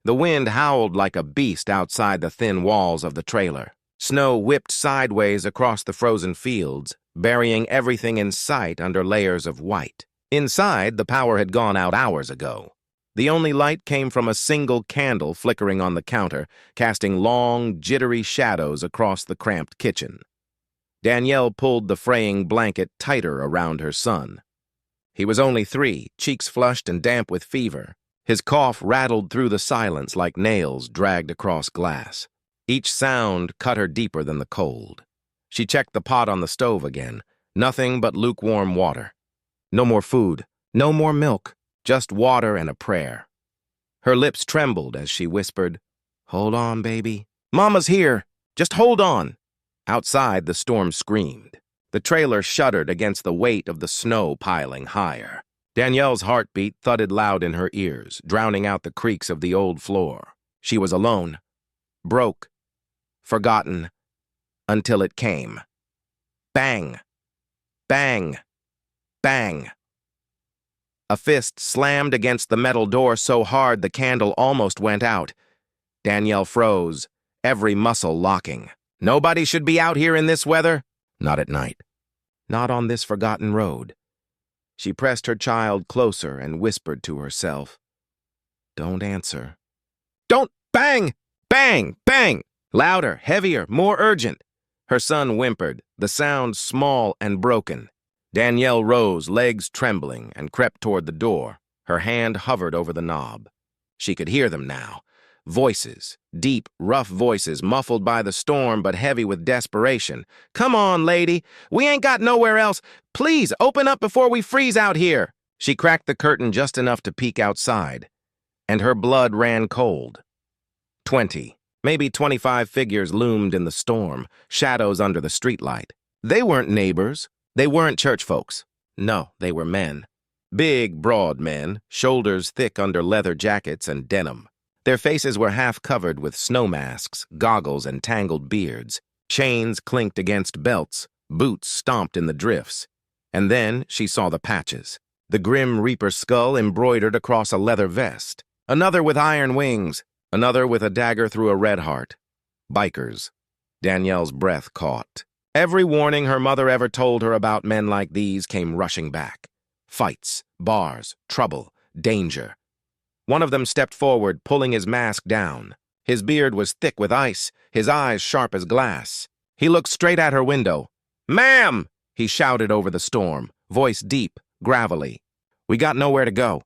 The wind howled like a beast outside the thin walls of the trailer. Snow whipped sideways across the frozen fields, burying everything in sight under layers of white. Inside, the power had gone out hours ago. The only light came from a single candle flickering on the counter, casting long, jittery shadows across the cramped kitchen. Danielle pulled the fraying blanket tighter around her son. He was only 3, cheeks flushed and damp with fever. His cough rattled through the silence like nails dragged across glass. Each sound cut her deeper than the cold. She checked the pot on the stove again. Nothing but lukewarm water. No more food, no more milk, just water and a prayer. Her lips trembled as she whispered, "Hold on, baby. Mama's here. Just hold on." Outside, the storm screamed. The trailer shuddered against the weight of the snow piling higher. Danielle's heartbeat thudded loud in her ears, drowning out the creaks of the old floor. She was alone, broke, forgotten, until it came. Bang! Bang! Bang! A fist slammed against the metal door so hard the candle almost went out. Danielle froze, every muscle locking. Nobody should be out here in this weather. Not at night. Not on this forgotten road. She pressed her child closer and whispered to herself, "Don't answer." "Don't bang! Bang! Bang!" Louder, heavier, more urgent. Her son whimpered, the sound small and broken. Danielle rose, legs trembling, and crept toward the door. Her hand hovered over the knob. She could hear them now. Voices, deep, rough voices, muffled by the storm but heavy with desperation. "Come on, lady. We ain't got nowhere else. Please, open up before we freeze out here." She cracked the curtain just enough to peek outside, and her blood ran cold. 20, maybe 25 figures loomed in the storm, shadows under the streetlight. They weren't neighbors. They weren't church folks. No, they were men. Big, broad men, shoulders thick under leather jackets and denim. Their faces were half covered with snow masks, goggles, and tangled beards. Chains clinked against belts, boots stomped in the drifts. And then she saw the patches. The Grim Reaper skull embroidered across a leather vest. Another with iron wings. Another with a dagger through a red heart. Bikers. Danielle's breath caught. Every warning her mother ever told her about men like these came rushing back. Fights, bars, trouble, danger. One of them stepped forward, pulling his mask down. His beard was thick with ice, his eyes sharp as glass. He looked straight at her window. "Ma'am!" he shouted over the storm, voice deep, gravelly. "We got nowhere to go.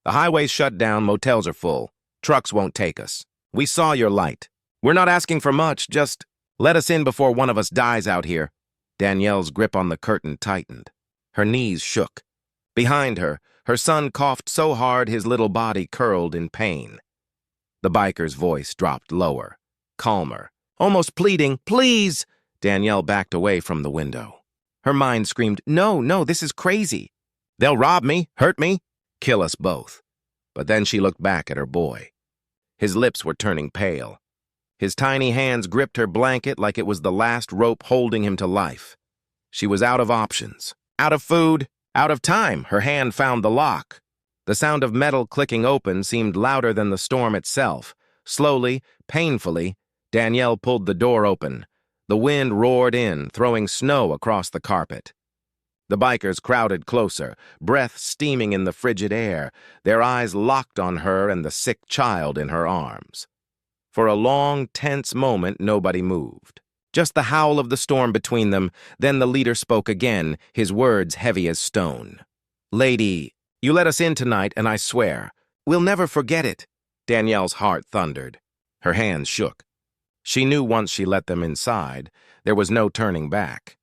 The highway's shut down, motels are full. Trucks won't take us. We saw your light. We're not asking for much, just let us in before one of us dies out here." Danielle's grip on the curtain tightened. Her knees shook. Behind her, her son coughed so hard his little body curled in pain. The biker's voice dropped lower, calmer, almost pleading, "Please!" Danielle backed away from the window. Her mind screamed, No, this is crazy. They'll rob me, hurt me, kill us both." But then she looked back at her boy. His lips were turning pale. His tiny hands gripped her blanket like it was the last rope holding him to life. She was out of options, out of food, out of time. Her hand found the lock. The sound of metal clicking open seemed louder than the storm itself. Slowly, painfully, Danielle pulled the door open. The wind roared in, throwing snow across the carpet. The bikers crowded closer, breath steaming in the frigid air, their eyes locked on her and the sick child in her arms. For a long, tense moment, nobody moved. Just the howl of the storm between them. Then the leader spoke again, his words heavy as stone. "Lady, you let us in tonight, and I swear, we'll never forget it." Danielle's heart thundered. Her hands shook. She knew once she let them inside, there was no turning back.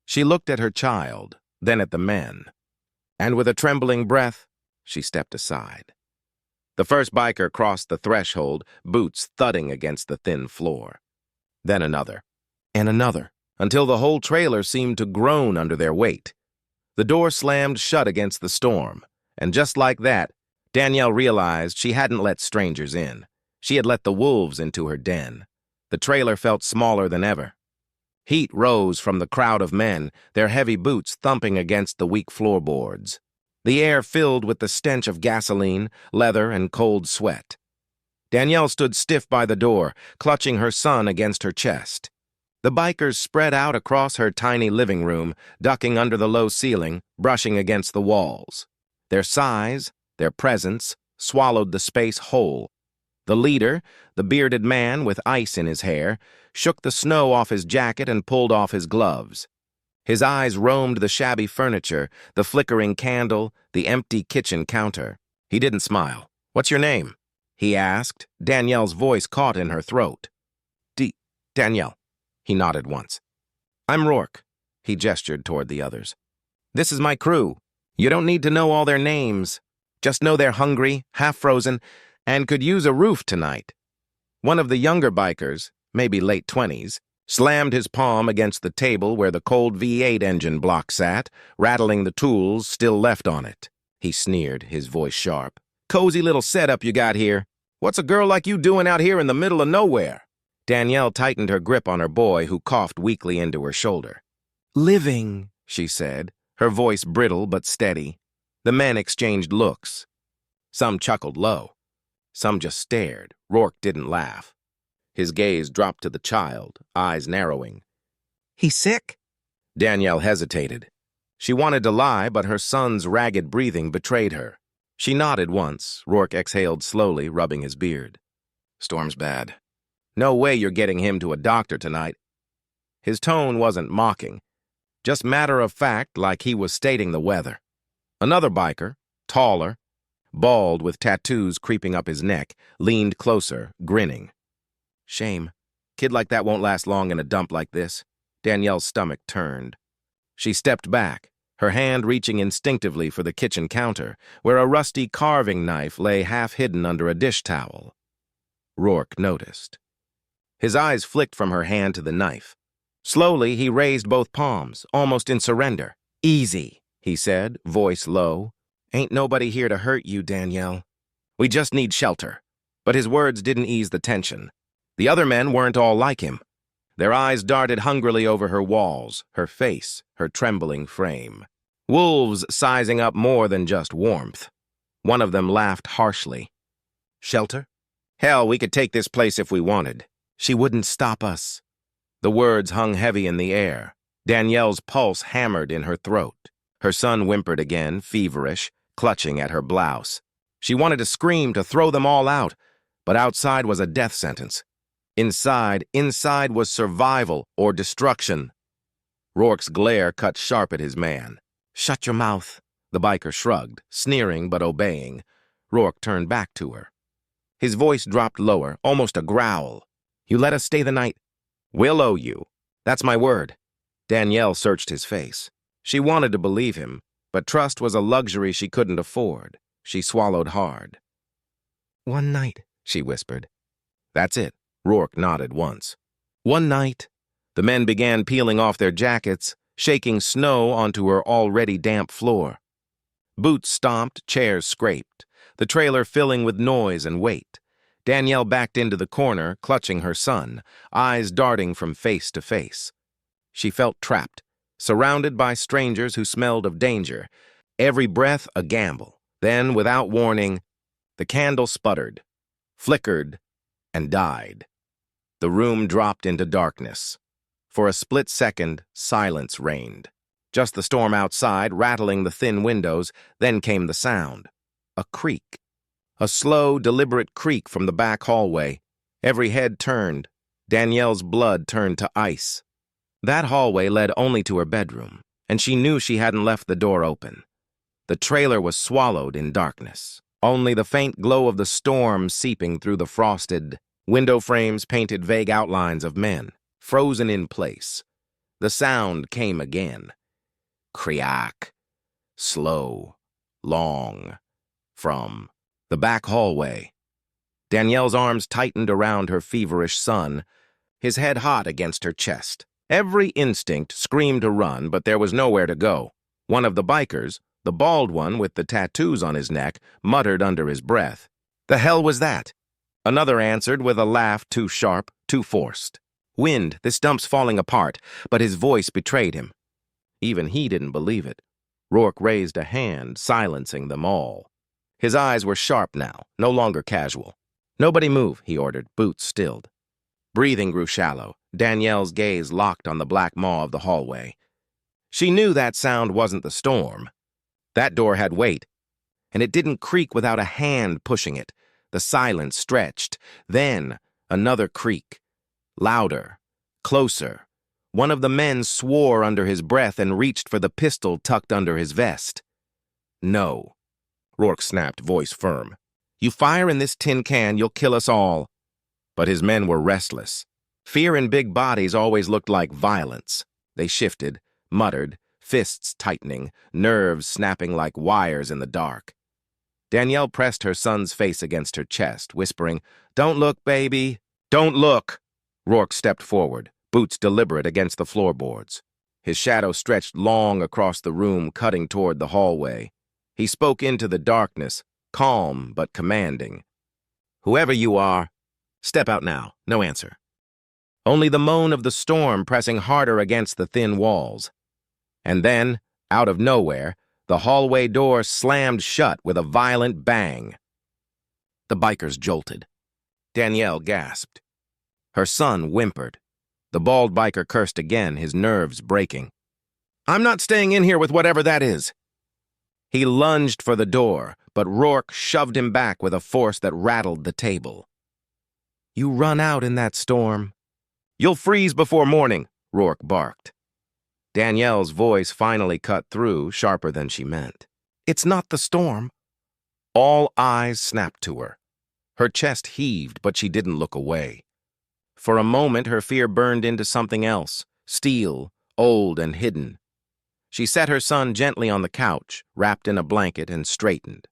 She looked at her child, then at the men. And with a trembling breath, she stepped aside. The first biker crossed the threshold, boots thudding against the thin floor. Then another. And another, until the whole trailer seemed to groan under their weight. The door slammed shut against the storm, and just like that, Danielle realized she hadn't let strangers in. She had let the wolves into her den. The trailer felt smaller than ever. Heat rose from the crowd of men, their heavy boots thumping against the weak floorboards. The air filled with the stench of gasoline, leather, and cold sweat. Danielle stood stiff by the door, clutching her son against her chest. The bikers spread out across her tiny living room, ducking under the low ceiling, brushing against the walls. Their size, their presence, swallowed the space whole. The leader, the bearded man with ice in his hair, shook the snow off his jacket and pulled off his gloves. His eyes roamed the shabby furniture, the flickering candle, the empty kitchen counter. He didn't smile. "What's your name?" he asked. Danielle's voice caught in her throat. Danielle. He nodded once. "I'm Rourke." He gestured toward the others. "This is my crew. You don't need to know all their names. Just know they're hungry, half-frozen, and could use a roof tonight." One of the younger bikers, maybe late 20s, slammed his palm against the table where the cold V8 engine block sat, rattling the tools still left on it. He sneered, his voice sharp. "Cozy little setup you got here. What's a girl like you doing out here in the middle of nowhere?" Danielle tightened her grip on her boy, who coughed weakly into her shoulder. "Living," she said, her voice brittle but steady. The men exchanged looks. Some chuckled low. Some just stared. Rourke didn't laugh. His gaze dropped to the child, eyes narrowing. "He's sick?" Danielle hesitated. She wanted to lie, but her son's ragged breathing betrayed her. She nodded once. Rourke exhaled slowly, rubbing his beard. "Storm's bad. No way you're getting him to a doctor tonight." His tone wasn't mocking, just matter of fact, like he was stating the weather. Another biker, taller, bald with tattoos creeping up his neck, leaned closer, grinning. "Shame. Kid like that won't last long in a dump like this." Danielle's stomach turned. She stepped back, her hand reaching instinctively for the kitchen counter, where a rusty carving knife lay half-hidden under a dish towel. Rourke noticed. His eyes flicked from her hand to the knife. Slowly, he raised both palms, almost in surrender. "Easy," he said, voice low. "Ain't nobody here to hurt you, Danielle. We just need shelter." But his words didn't ease the tension. The other men weren't all like him. Their eyes darted hungrily over her walls, her face, her trembling frame. Wolves sizing up more than just warmth. One of them laughed harshly. "Shelter? Hell, we could take this place if we wanted. She wouldn't stop us." The words hung heavy in the air. Danielle's pulse hammered in her throat. Her son whimpered again, feverish, clutching at her blouse. She wanted to scream, to throw them all out, but outside was a death sentence. Inside was survival or destruction. Rourke's glare cut sharp at his man. "Shut your mouth." The biker shrugged, sneering but obeying. Rourke turned back to her. His voice dropped lower, almost a growl. "You let us stay the night. We'll owe you. That's my word." Danielle searched his face. She wanted to believe him, but trust was a luxury she couldn't afford. She swallowed hard. "One night," she whispered. "That's it." Rourke nodded once. "One night." The men began peeling off their jackets, shaking snow onto her already damp floor. Boots stomped, chairs scraped, the trailer filling with noise and weight. Danielle backed into the corner, clutching her son, eyes darting from face to face. She felt trapped, surrounded by strangers who smelled of danger, every breath a gamble. Then, without warning, the candle sputtered, flickered, and died. The room dropped into darkness. For a split second, silence reigned. Just the storm outside, rattling the thin windows, then came the sound. A creak. A slow, deliberate creak from the back hallway. Every head turned. Danielle's blood turned to ice. That hallway led only to her bedroom, and she knew she hadn't left the door open. The trailer was swallowed in darkness. Only the faint glow of the storm seeping through the frosted window frames painted vague outlines of men, frozen in place. The sound came again. Creak. Slow. Long. From the back hallway. Danielle's arms tightened around her feverish son, his head hot against her chest. Every instinct screamed to run, but there was nowhere to go. One of the bikers, the bald one with the tattoos on his neck, muttered under his breath. "The hell was that?" Another answered with a laugh too sharp, too forced. "Wind, this dump's falling apart," but his voice betrayed him. Even he didn't believe it. Rourke raised a hand, silencing them all. His eyes were sharp now, no longer casual. "Nobody move," he ordered, boots stilled. Breathing grew shallow. Danielle's gaze locked on the black maw of the hallway. She knew that sound wasn't the storm. That door had weight, and it didn't creak without a hand pushing it. The silence stretched. Then, another creak. Louder. Closer. One of the men swore under his breath and reached for the pistol tucked under his vest. "No," Rourke snapped, voice firm. "You fire in this tin can, you'll kill us all." But his men were restless. Fear in big bodies always looked like violence. They shifted, muttered, fists tightening, nerves snapping like wires in the dark. Danielle pressed her son's face against her chest, whispering, "Don't look, baby. Don't look." Rourke stepped forward, boots deliberate against the floorboards. His shadow stretched long across the room, cutting toward the hallway. He spoke into the darkness, calm but commanding. "Whoever you are, step out now." No answer. Only the moan of the storm pressing harder against the thin walls. And then, out of nowhere, the hallway door slammed shut with a violent bang. The bikers jolted. Danielle gasped. Her son whimpered. The bald biker cursed again, his nerves breaking. "I'm not staying in here with whatever that is." He lunged for the door, but Rourke shoved him back with a force that rattled the table. "You run out in that storm. You'll freeze before morning," Rourke barked. Danielle's voice finally cut through, sharper than she meant. "It's not the storm." All eyes snapped to her. Her chest heaved, but she didn't look away. For a moment, her fear burned into something else, steel, old and hidden. She set her son gently on the couch, wrapped in a blanket, and straightened.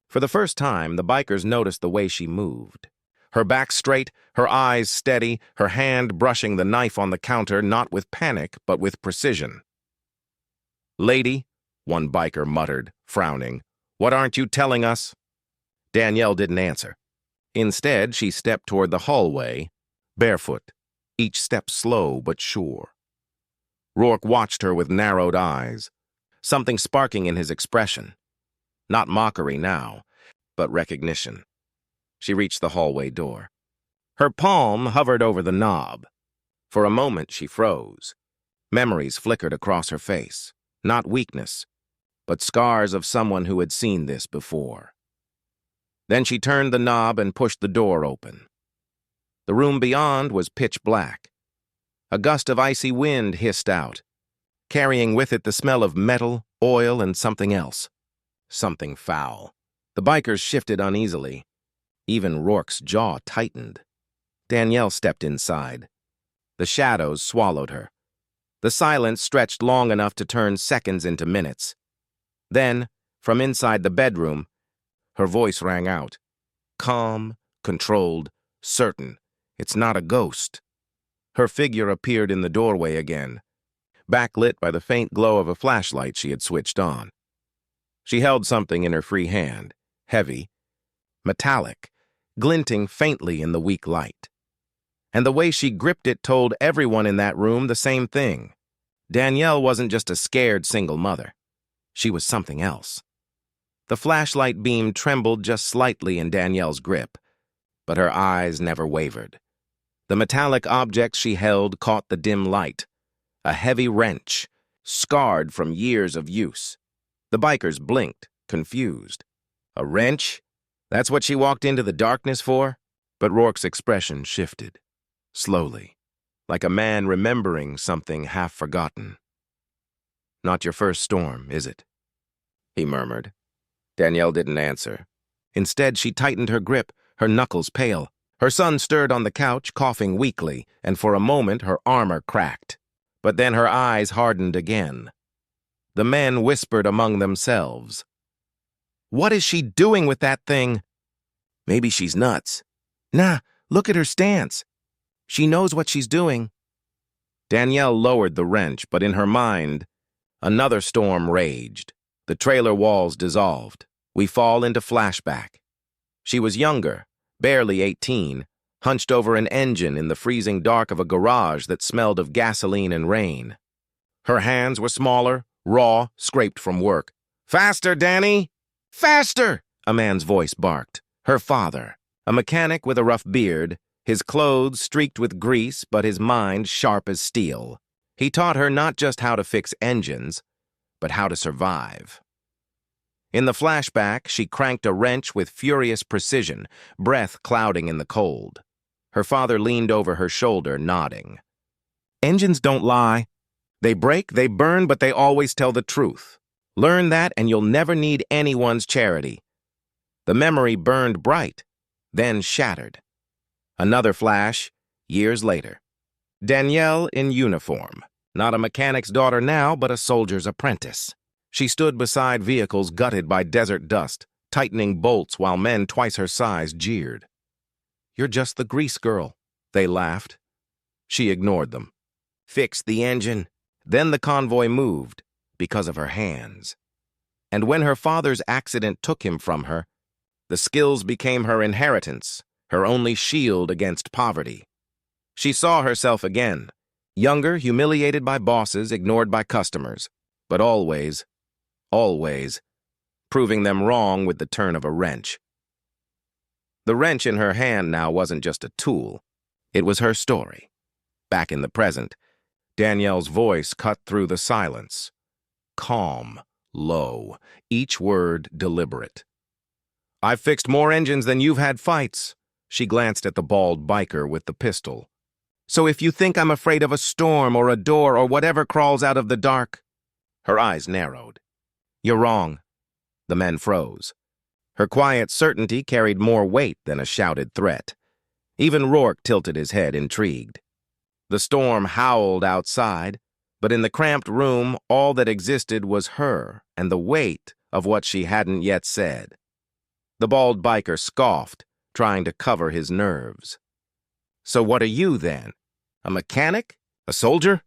For the first time, the bikers noticed the way she moved. Her back straight, her eyes steady, her hand brushing the knife on the counter, not with panic, but with precision. "Lady," one biker muttered, frowning, "what aren't you telling us?" Danielle didn't answer. Instead, she stepped toward the hallway, barefoot, each step slow but sure. Rourke watched her with narrowed eyes, something sparking in his expression. Not mockery now, but recognition. She reached the hallway door. Her palm hovered over the knob. For a moment, she froze. Memories flickered across her face. Not weakness, but scars of someone who had seen this before. Then she turned the knob and pushed the door open. The room beyond was pitch black. A gust of icy wind hissed out, carrying with it the smell of metal, oil, and something else. Something foul. The bikers shifted uneasily. Even Rourke's jaw tightened. Danielle stepped inside. The shadows swallowed her. The silence stretched long enough to turn seconds into minutes. Then, from inside the bedroom, her voice rang out. Calm, controlled, certain. It's not a ghost. Her figure appeared in the doorway again, backlit by the faint glow of a flashlight she had switched on. She held something in her free hand, heavy, metallic, glinting faintly in the weak light. And the way she gripped it told everyone in that room the same thing. Danielle wasn't just a scared single mother. She was something else. The flashlight beam trembled just slightly in Danielle's grip, but her eyes never wavered. The metallic object she held caught the dim light, a heavy wrench, scarred from years of use. The bikers blinked, confused. A wrench? That's what she walked into the darkness for? But Rourke's expression shifted, slowly, like a man remembering something half forgotten. "Not your first storm, is it?" he murmured. Danielle didn't answer. Instead, she tightened her grip, her knuckles pale. Her son stirred on the couch, coughing weakly, and for a moment her armor cracked. But then her eyes hardened again. The men whispered among themselves. "What is she doing with that thing?" "Maybe she's nuts." "Nah, look at her stance. She knows what she's doing." Danielle lowered the wrench, but in her mind, another storm raged. The trailer walls dissolved. We fall into flashback. She was younger, barely 18, hunched over an engine in the freezing dark of a garage that smelled of gasoline and rain. Her hands were smaller, raw, scraped from work. "Faster, Danny! Faster!" a man's voice barked. Her father. A mechanic with a rough beard, his clothes streaked with grease but his mind sharp as steel. He taught her not just how to fix engines, but how to survive. In the flashback, she cranked a wrench with furious precision, breath clouding in the cold. Her father leaned over her shoulder, nodding. Engines don't lie. They break, they burn, but they always tell the truth. Learn that and you'll never need anyone's charity. The memory burned bright, then shattered. Another flash, years later. Danielle in uniform. Not a mechanic's daughter now, but a soldier's apprentice. She stood beside vehicles gutted by desert dust, tightening bolts while men twice her size jeered. "You're just the grease girl," they laughed. She ignored them. Fixed the engine. Then the convoy moved, because of her hands. And when her father's accident took him from her, the skills became her inheritance, her only shield against poverty. She saw herself again, younger, humiliated by bosses, ignored by customers, but always, proving them wrong with the turn of a wrench. The wrench in her hand now wasn't just a tool. It was her story. Back in the present, Danielle's voice cut through the silence. Calm, low, each word deliberate. "I've fixed more engines than you've had fights." She glanced at the bald biker with the pistol. "So if you think I'm afraid of a storm or a door or whatever crawls out of the dark..." Her eyes narrowed. "You're wrong." The men froze. Her quiet certainty carried more weight than a shouted threat. Even Rourke tilted his head, intrigued. The storm howled outside, but in the cramped room, all that existed was her and the weight of what she hadn't yet said. The bald biker scoffed, trying to cover his nerves. "So what are you, then? A mechanic? A soldier?"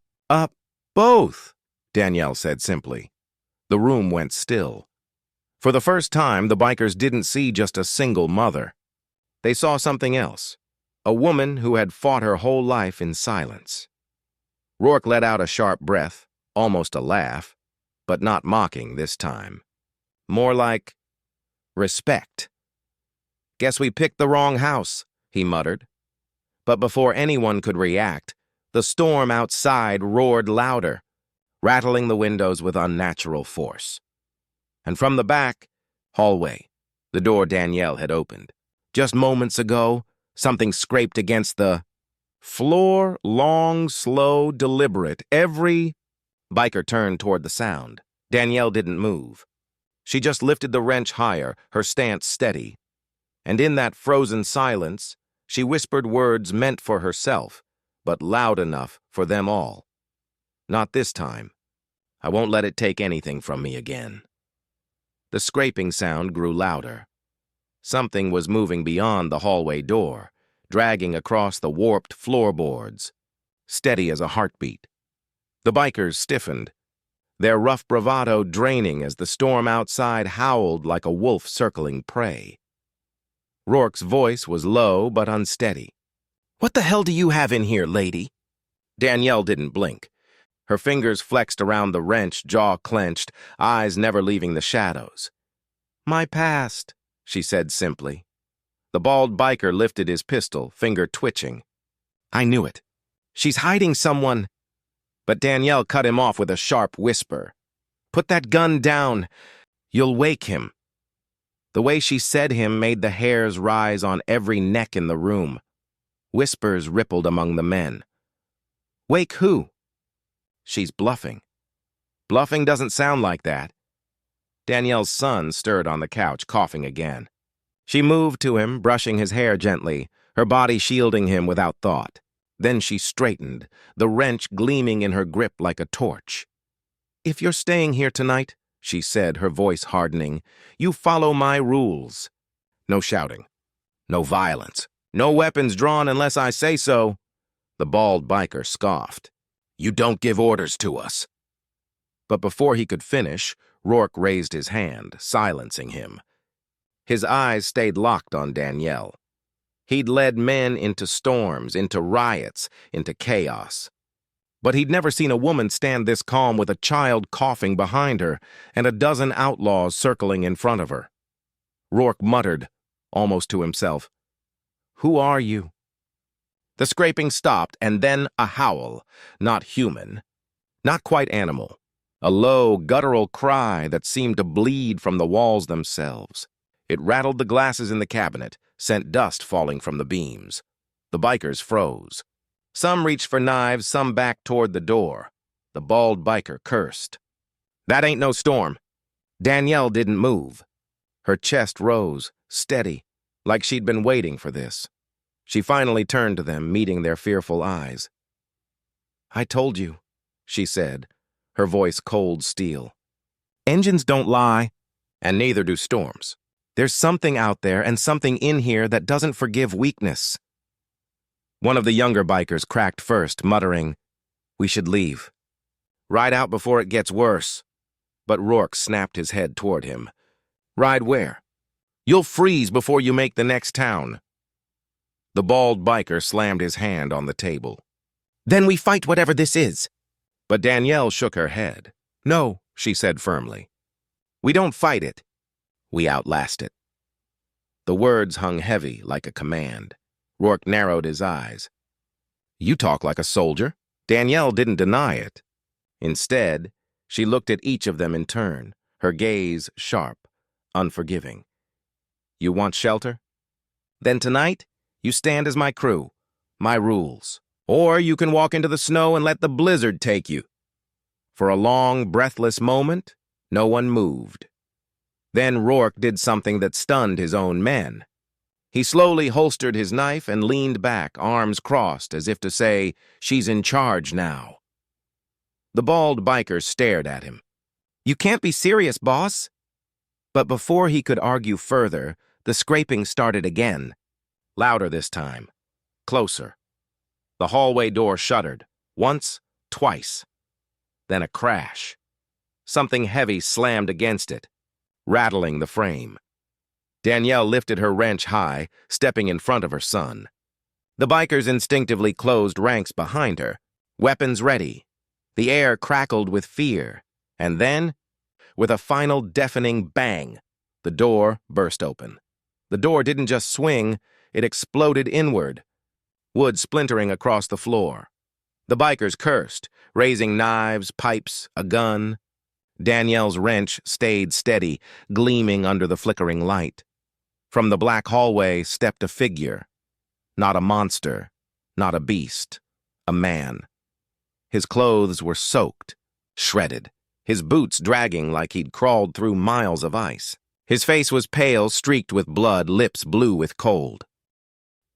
Both," Danielle said simply. The room went still. For the first time, the bikers didn't see just a single mother. They saw something else, a woman who had fought her whole life in silence. Rourke let out a sharp breath, almost a laugh, but not mocking this time. More like respect. "Guess we picked the wrong house," he muttered. But before anyone could react, the storm outside roared louder, rattling the windows with unnatural force. And from the back hallway, the door Danielle had opened. Just moments ago, something scraped against the floor, long, slow, deliberate. Every biker turned toward the sound. Danielle didn't move. She just lifted the wrench higher, her stance steady. And in that frozen silence, she whispered words meant for herself, but loud enough for them all. "Not this time. I won't let it take anything from me again." The scraping sound grew louder. Something was moving beyond the hallway door, dragging across the warped floorboards, steady as a heartbeat. The bikers stiffened, their rough bravado draining as the storm outside howled like a wolf circling prey. Rourke's voice was low but unsteady. "What the hell do you have in here, lady?" Danielle didn't blink. Her fingers flexed around the wrench, jaw clenched, eyes never leaving the shadows. "My past," she said simply. The bald biker lifted his pistol, finger twitching. "I knew it. She's hiding someone." But Danielle cut him off with a sharp whisper. "Put that gun down. You'll wake him." The way she said him made the hairs rise on every neck in the room. Whispers rippled among the men. "Wake who?" "She's bluffing." "Bluffing doesn't sound like that." Danielle's son stirred on the couch, coughing again. She moved to him, brushing his hair gently, her body shielding him without thought. Then she straightened, the wrench gleaming in her grip like a torch. "If you're staying here tonight," she said, her voice hardening, "you follow my rules. No shouting. No violence. No weapons drawn unless I say so." The bald biker scoffed. "You don't give orders to us." But before he could finish, Rourke raised his hand, silencing him. His eyes stayed locked on Danielle. He'd led men into storms, into riots, into chaos. But he'd never seen a woman stand this calm with a child coughing behind her and a dozen outlaws circling in front of her. Rourke muttered, almost to himself, Who are you? The scraping stopped, and then a howl, not human, not quite animal. A low, guttural cry that seemed to bleed from the walls themselves. It rattled the glasses in the cabinet, sent dust falling from the beams. The bikers froze. Some reached for knives, some backed toward the door. The bald biker cursed. "That ain't no storm." Danielle didn't move. Her chest rose, steady, like she'd been waiting for this. She finally turned to them, meeting their fearful eyes. "I told you," she said, her voice cold steel. "Engines don't lie, and neither do storms. There's something out there and something in here that doesn't forgive weakness." One of the younger bikers cracked first, muttering, "We should leave. Ride out before it gets worse." But Rourke snapped his head toward him. "Ride where? You'll freeze before you make the next town." The bald biker slammed his hand on the table. "Then we fight whatever this is." But Danielle shook her head. "No," she said firmly. "We don't fight it. We outlast it." The words hung heavy like a command. Rourke narrowed his eyes. "You talk like a soldier." Danielle didn't deny it. Instead, she looked at each of them in turn, her gaze sharp, unforgiving. "You want shelter? Then tonight, you stand as my crew, my rules. Or you can walk into the snow and let the blizzard take you." For a long, breathless moment, no one moved. Then Rourke did something that stunned his own men. He slowly holstered his knife and leaned back, arms crossed, as if to say, "She's in charge now." The bald biker stared at him. "You can't be serious, boss." But before he could argue further, the scraping started again. Louder this time. Closer. The hallway door shuddered. Once, twice. Then a crash. Something heavy slammed against it, rattling the frame. Danielle lifted her wrench high, stepping in front of her son. The bikers instinctively closed ranks behind her, weapons ready. The air crackled with fear. And then, with a final deafening bang, the door burst open. The door didn't just swing, it exploded inward, wood splintering across the floor. The bikers cursed, raising knives, pipes, a gun. Danielle's wrench stayed steady, gleaming under the flickering light. From the black hallway stepped a figure. Not a monster, not a beast, a man. His clothes were soaked, shredded, his boots dragging like he'd crawled through miles of ice. His face was pale, streaked with blood, lips blue with cold.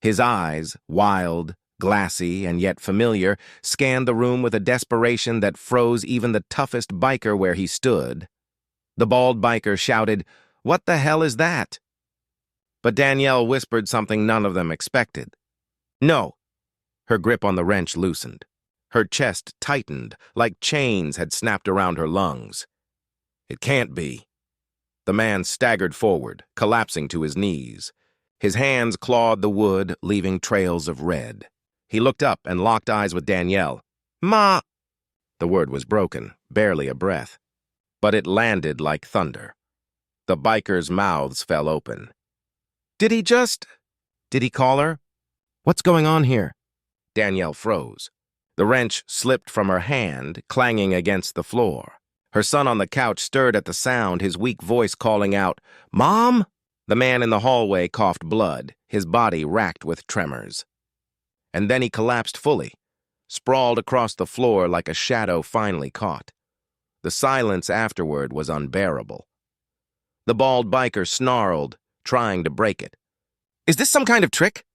His eyes, wild, glassy, and yet familiar, scanned the room with a desperation that froze even the toughest biker where he stood. The bald biker shouted, "What the hell is that?" But Danielle whispered something none of them expected. "No." Her grip on the wrench loosened. Her chest tightened, like chains had snapped around her lungs. "It can't be." The man staggered forward, collapsing to his knees. His hands clawed the wood, leaving trails of red. He looked up and locked eyes with Danielle. "Ma!" The word was broken, barely a breath. But it landed like thunder. The bikers' mouths fell open. Did he call her? What's going on here?" Danielle froze. The wrench slipped from her hand, clanging against the floor. Her son on the couch stirred at the sound, his weak voice calling out, "Mom!" The man in the hallway coughed blood, his body racked with tremors. And then he collapsed fully, sprawled across the floor like a shadow finally caught. The silence afterward was unbearable. The bald biker snarled, trying to break it. "Is this some kind of trick?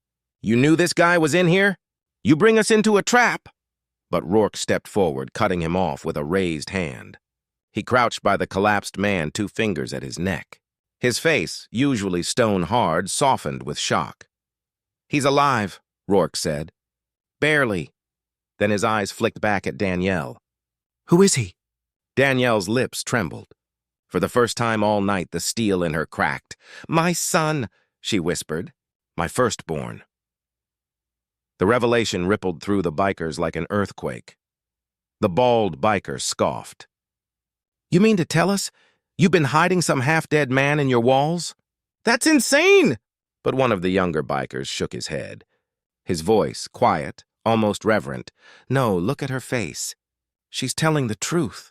You knew this guy was in here? You bring us into a trap!" But Rourke stepped forward, cutting him off with a raised hand. He crouched by the collapsed man, 2 fingers at his neck. His face, usually stone-hard, softened with shock. "He's alive," Rourke said. "Barely." Then his eyes flicked back at Danielle. "Who is he?" Danielle's lips trembled. For the first time all night, the steel in her cracked. "My son," she whispered. "My firstborn." The revelation rippled through the bikers like an earthquake. The bald biker scoffed. "You mean to tell us you've been hiding some half-dead man in your walls?" "That's insane!" but one of the younger bikers shook his head. His voice, quiet, almost reverent. "No, look at her face. She's telling the truth."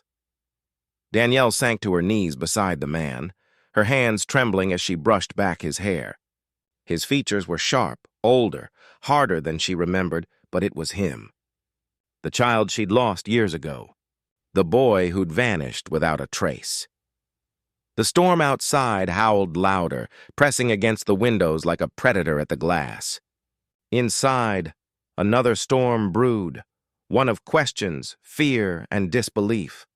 Danielle sank to her knees beside the man, her hands trembling as she brushed back his hair. His features were sharp, older, harder than she remembered, but it was him. The child she'd lost years ago. The boy who'd vanished without a trace. The storm outside howled louder, pressing against the windows like a predator at the glass. Inside, another storm brewed, one of questions, fear, and disbelief.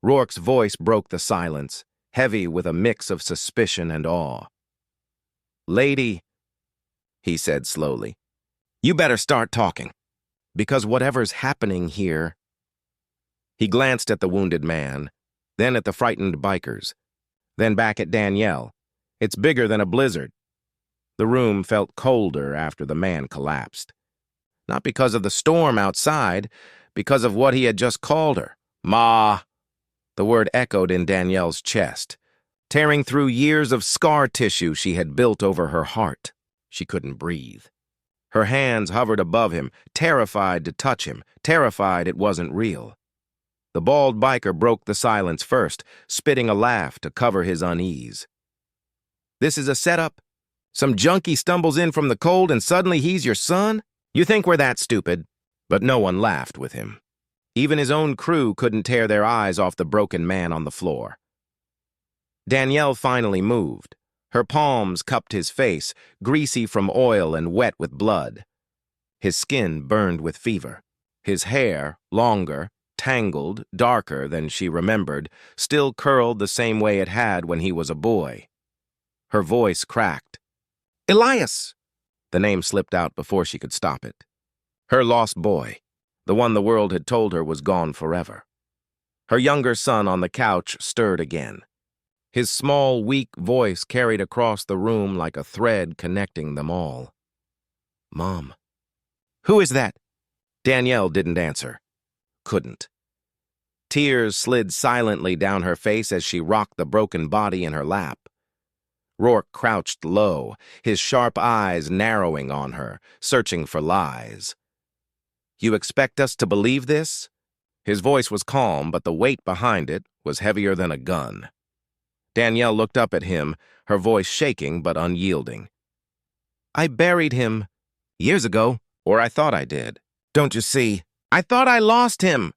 Rourke's voice broke the silence, heavy with a mix of suspicion and awe. "Lady," he said slowly, "you better start talking, because whatever's happening here—" He glanced at the wounded man, then at the frightened bikers, then back at Danielle. "It's bigger than a blizzard." The room felt colder after the man collapsed. Not because of the storm outside, because of what he had just called her. "Ma!" The word echoed in Danielle's chest, tearing through years of scar tissue she had built over her heart. She couldn't breathe. Her hands hovered above him, terrified to touch him, terrified it wasn't real. The bald biker broke the silence first, spitting a laugh to cover his unease. "This is a setup? Some junkie stumbles in from the cold and suddenly he's your son? You think we're that stupid?" But no one laughed with him. Even his own crew couldn't tear their eyes off the broken man on the floor. Danielle finally moved. Her palms cupped his face, greasy from oil and wet with blood. His skin burned with fever. His hair, longer, tangled, darker than she remembered, still curled the same way it had when he was a boy. Her voice cracked. "Elias!" The name slipped out before she could stop it. Her lost boy, the one the world had told her was gone forever. Her younger son on the couch stirred again. His small, weak voice carried across the room like a thread connecting them all. "Mom." "Who is that?" Danielle didn't answer. Couldn't. Tears slid silently down her face as she rocked the broken body in her lap. Rourke crouched low, his sharp eyes narrowing on her, searching for lies. "You expect us to believe this?" His voice was calm, but the weight behind it was heavier than a gun. Danielle looked up at him, her voice shaking but unyielding. "I buried him years ago, or I thought I did. Don't you see? I thought I lost him."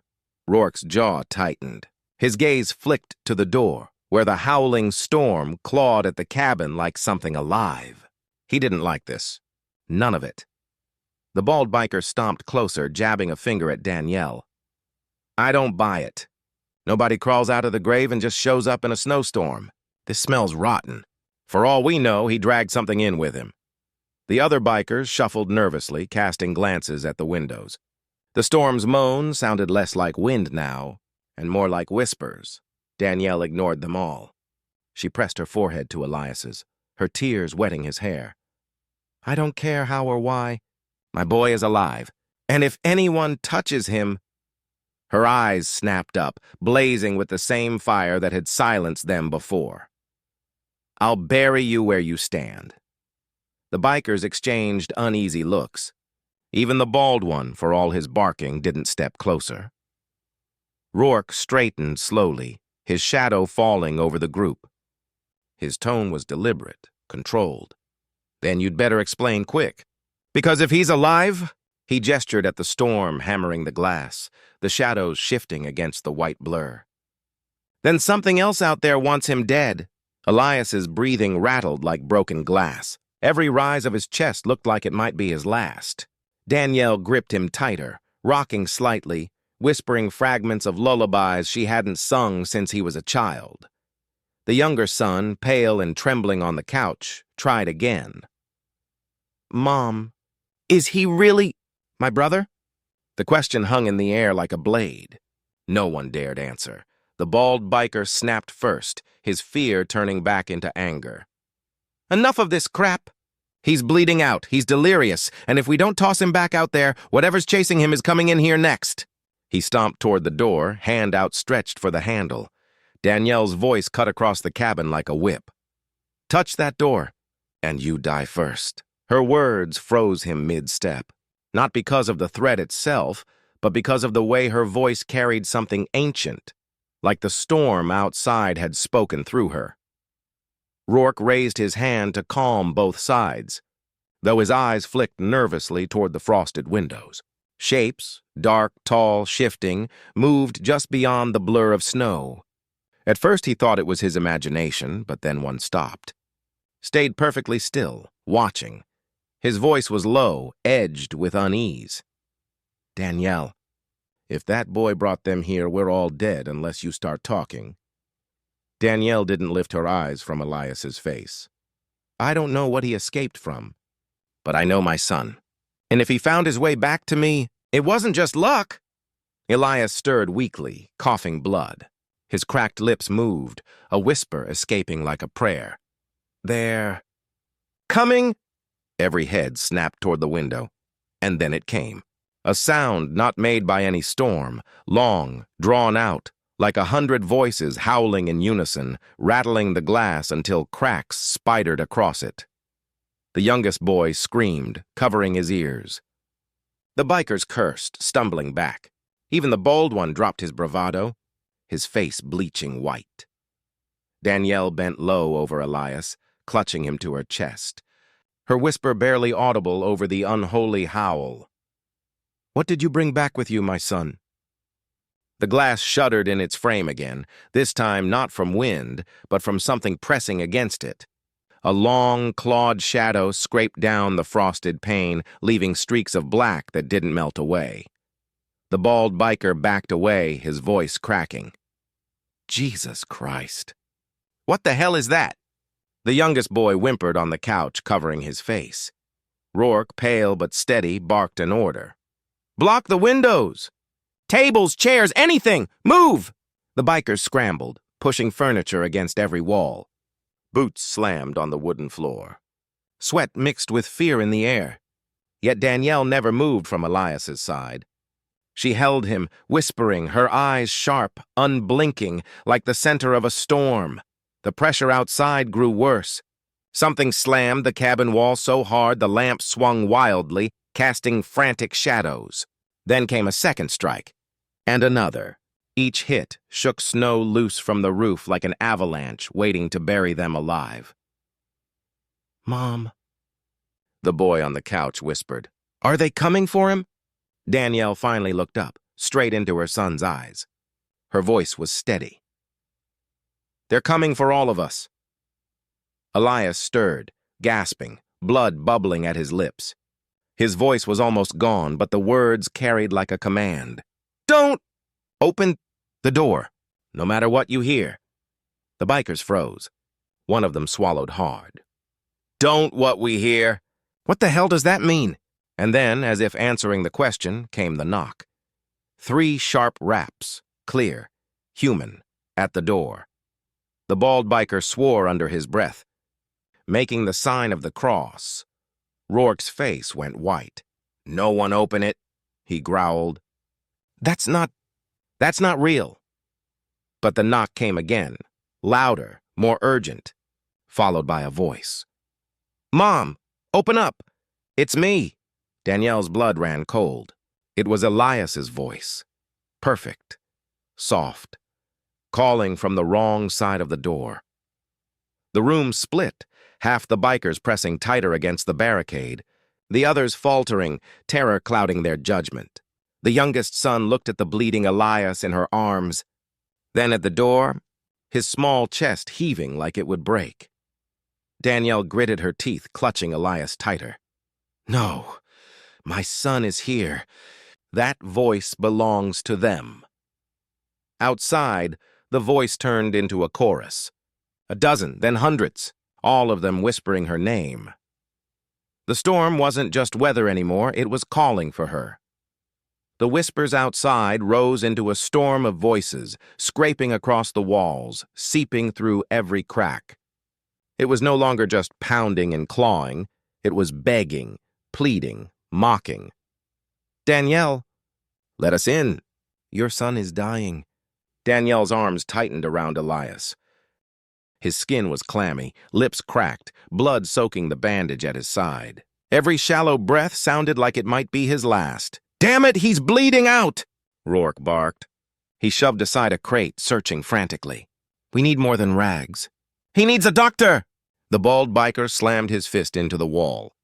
Rourke's jaw tightened. His gaze flicked to the door, where the howling storm clawed at the cabin like something alive. He didn't like this. None of it. The bald biker stomped closer, jabbing a finger at Danielle. "I don't buy it. Nobody crawls out of the grave and just shows up in a snowstorm. This smells rotten. For all we know, he dragged something in with him." The other bikers shuffled nervously, casting glances at the windows. The storm's moan sounded less like wind now, and more like whispers. Danielle ignored them all. She pressed her forehead to Elias's, her tears wetting his hair. "I don't care how or why. My boy is alive, and if anyone touches him—" Her eyes snapped up, blazing with the same fire that had silenced them before. "I'll bury you where you stand." The bikers exchanged uneasy looks. Even the bald one, for all his barking, didn't step closer. Rourke straightened slowly, his shadow falling over the group. His tone was deliberate, controlled. "Then you'd better explain quick. Because if he's alive—" He gestured at the storm hammering the glass, the shadows shifting against the white blur. "Then something else out there wants him dead." Elias's breathing rattled like broken glass. Every rise of his chest looked like it might be his last. Danielle gripped him tighter, rocking slightly, whispering fragments of lullabies she hadn't sung since he was a child. The younger son, pale and trembling on the couch, tried again. "Mom, is he really my brother?" The question hung in the air like a blade. No one dared answer. The bald biker snapped first, his fear turning back into anger. "Enough of this crap! He's bleeding out, he's delirious, and if we don't toss him back out there, whatever's chasing him is coming in here next." He stomped toward the door, hand outstretched for the handle. Danielle's voice cut across the cabin like a whip. "Touch that door. And you die first. Her words froze him mid-step, not because of the threat itself, but because of the way her voice carried something ancient, like the storm outside had spoken through her. Rourke raised his hand to calm both sides, though his eyes flicked nervously toward the frosted windows. Shapes, dark, tall, shifting, moved just beyond the blur of snow. At first he thought it was his imagination, but then one stopped. Stayed perfectly still, watching. His voice was low, edged with unease. Danielle, if that boy brought them here, we're all dead unless you start talking. Danielle didn't lift her eyes from Elias's face. I don't know what he escaped from, but I know my son. And if he found his way back to me, it wasn't just luck. Elias stirred weakly, coughing blood. His cracked lips moved, a whisper escaping like a prayer. They're coming? Every head snapped toward the window, and then it came. A sound not made by any storm, long, drawn out, like 100 voices howling in unison, rattling the glass until cracks spidered across it. The youngest boy screamed, covering his ears. The bikers cursed, stumbling back. Even the bold one dropped his bravado, his face bleaching white. Danielle bent low over Elias, clutching him to her chest, her whisper barely audible over the unholy howl. What did you bring back with you, my son? The glass shuddered in its frame again, this time not from wind, but from something pressing against it. A long, clawed shadow scraped down the frosted pane, leaving streaks of black that didn't melt away. The bald biker backed away, his voice cracking. Jesus Christ. What the hell is that? The youngest boy whimpered on the couch, covering his face. Rourke, pale but steady, barked an order. Block the windows! Tables, chairs, anything! Move! The bikers scrambled, pushing furniture against every wall. Boots slammed on the wooden floor. Sweat mixed with fear in the air. Yet Danielle never moved from Elias's side. She held him, whispering, her eyes sharp, unblinking, like the center of a storm. The pressure outside grew worse. Something slammed the cabin wall so hard the lamp swung wildly, casting frantic shadows. Then came a second strike, and another. Each hit shook snow loose from the roof like an avalanche waiting to bury them alive. Mom, the boy on the couch whispered. Are they coming for him? Danielle finally looked up, straight into her son's eyes. Her voice was steady. They're coming for all of us. Elias stirred, gasping, blood bubbling at his lips. His voice was almost gone, but the words carried like a command. Don't open the door, no matter what you hear. The bikers froze. One of them swallowed hard. Don't what we hear. What the hell does that mean? And then, as if answering the question, came the knock. 3 sharp raps, clear, human, at the door. The bald biker swore under his breath, making the sign of the cross. Rourke's face went white. No one open it, he growled. That's not real. But the knock came again, louder, more urgent, followed by a voice. Mom, open up. It's me. Danielle's blood ran cold. It was Elias's voice. Perfect, soft, calling from the wrong side of the door. The room split, half the bikers pressing tighter against the barricade, the others faltering, terror clouding their judgment. The youngest son looked at the bleeding Elias in her arms, then at the door, his small chest heaving like it would break. Danielle gritted her teeth, clutching Elias tighter. No, my son is here. That voice belongs to them. Outside, the voice turned into a chorus. A dozen, then hundreds, all of them whispering her name. The storm wasn't just weather anymore, it was calling for her. The whispers outside rose into a storm of voices, scraping across the walls, seeping through every crack. It was no longer just pounding and clawing, it was begging, pleading, mocking. Danielle, let us in. Your son is dying. Danielle's arms tightened around Elias. His skin was clammy, lips cracked, blood soaking the bandage at his side. Every shallow breath sounded like it might be his last. "Damn it, he's bleeding out!" Rourke barked. He shoved aside a crate, searching frantically. "We need more than rags." "He needs a doctor!" The bald biker slammed his fist into the wall.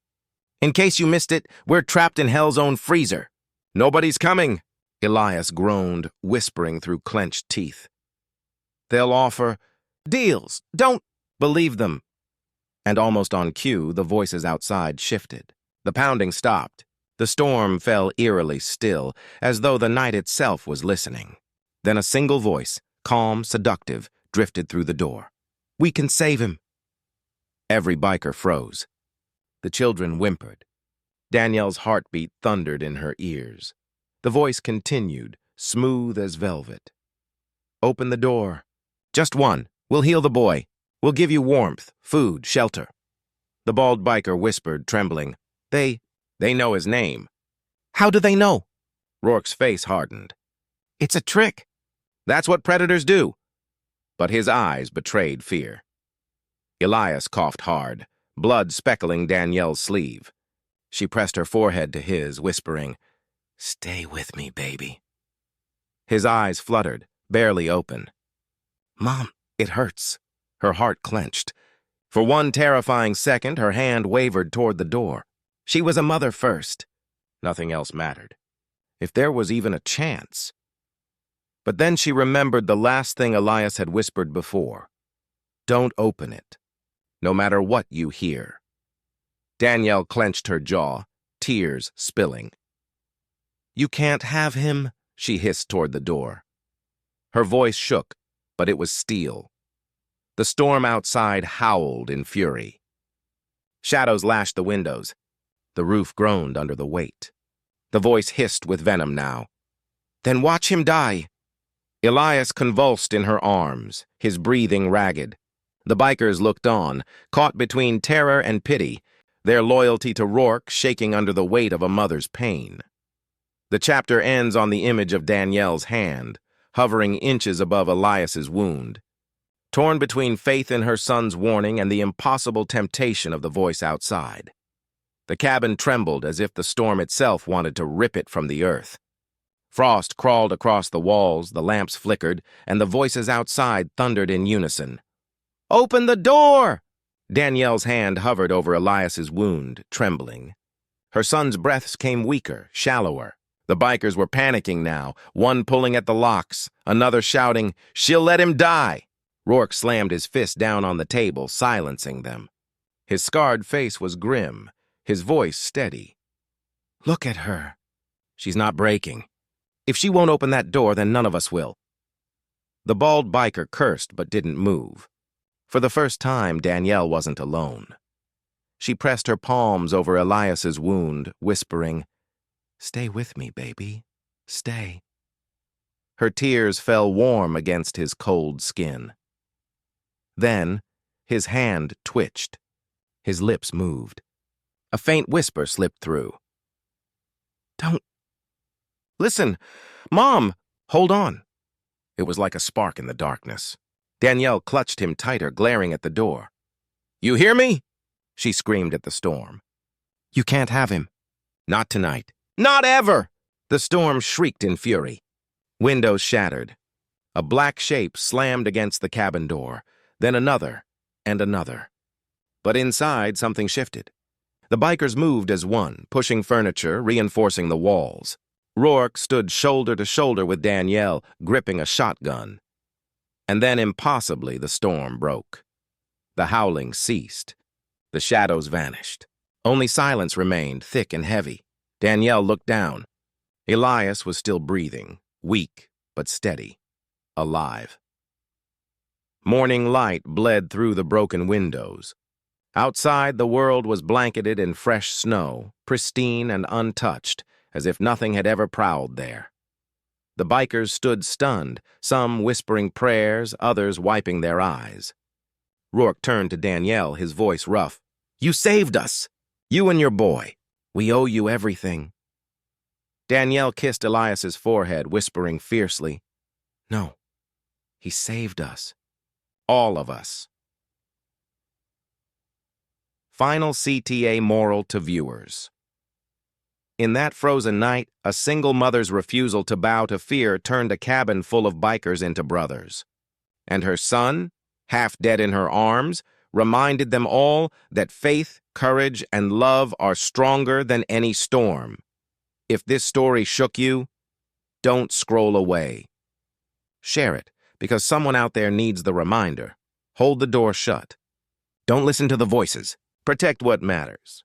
"In case you missed it, we're trapped in hell's own freezer." "Nobody's coming," Elias groaned, whispering through clenched teeth. "They'll offer deals. Don't believe them." And almost on cue, the voices outside shifted. The pounding stopped. The storm fell eerily still, as though the night itself was listening. Then a single voice, calm, seductive, drifted through the door. "We can save him." Every biker froze. The children whimpered. Danielle's heartbeat thundered in her ears. The voice continued, smooth as velvet. "Open the door. Just one. We'll heal the boy. We'll give you warmth, food, shelter." The bald biker whispered, trembling, They know his name." "How do they know?" Rourke's face hardened. "It's a trick." "That's what predators do." But his eyes betrayed fear. Elias coughed hard, blood speckling Danielle's sleeve. She pressed her forehead to his, whispering, "Stay with me, baby." His eyes fluttered, barely open. "Mom, it hurts." Her heart clenched. For one terrifying second, her hand wavered toward the door. She was a mother first. Nothing else mattered. If there was even a chance. But then she remembered the last thing Elias had whispered before. "Don't open it, no matter what you hear." Danielle clenched her jaw, tears spilling. "You can't have him," she hissed toward the door. Her voice shook, but it was steel. The storm outside howled in fury. Shadows lashed the windows. The roof groaned under the weight. The voice hissed with venom now. "Then watch him die." Elias convulsed in her arms, his breathing ragged. The bikers looked on, caught between terror and pity, their loyalty to Rourke shaking under the weight of a mother's pain. The chapter ends on the image of Danielle's hand, hovering inches above Elias's wound. Torn between faith in her son's warning and the impossible temptation of the voice outside. The cabin trembled as if the storm itself wanted to rip it from the earth. Frost crawled across the walls, the lamps flickered, and the voices outside thundered in unison. "Open the door!" Danielle's hand hovered over Elias's wound, trembling. Her son's breaths came weaker, shallower. The bikers were panicking now, one pulling at the locks, another shouting, "She'll let him die!" Rourke slammed his fist down on the table, silencing them. His scarred face was grim, his voice steady. "Look at her. She's not breaking. If she won't open that door, then none of us will." The bald biker cursed but didn't move. For the first time, Danielle wasn't alone. She pressed her palms over Elias's wound, whispering, "Stay with me, baby. Stay." Her tears fell warm against his cold skin. Then, his hand twitched. His lips moved. A faint whisper slipped through. "Don't... Listen, Mom! Hold on." It was like a spark in the darkness. Danielle clutched him tighter, glaring at the door. "You hear me?" she screamed at the storm. "You can't have him." "Not tonight. Not ever!" The storm shrieked in fury. Windows shattered. A black shape slammed against the cabin door, then another and another. But inside, something shifted. The bikers moved as one, pushing furniture, reinforcing the walls. Rourke stood shoulder to shoulder with Danielle, gripping a shotgun. And then, impossibly, the storm broke. The howling ceased. The shadows vanished. Only silence remained, thick and heavy. Danielle looked down. Elias was still breathing, weak but steady, alive. Morning light bled through the broken windows. Outside, the world was blanketed in fresh snow, pristine and untouched, as if nothing had ever prowled there. The bikers stood stunned, some whispering prayers, others wiping their eyes. Rourke turned to Danielle, his voice rough. "You saved us! You and your boy. We owe you everything." Danielle kissed Elias's forehead, whispering fiercely, "No, he saved us. All of us." Final CTA moral to viewers. In that frozen night, a single mother's refusal to bow to fear turned a cabin full of bikers into brothers. And her son, half dead in her arms, reminded them all that faith, courage, and love are stronger than any storm. If this story shook you, don't scroll away. Share it, because someone out there needs the reminder. Hold the door shut. Don't listen to the voices. Protect what matters.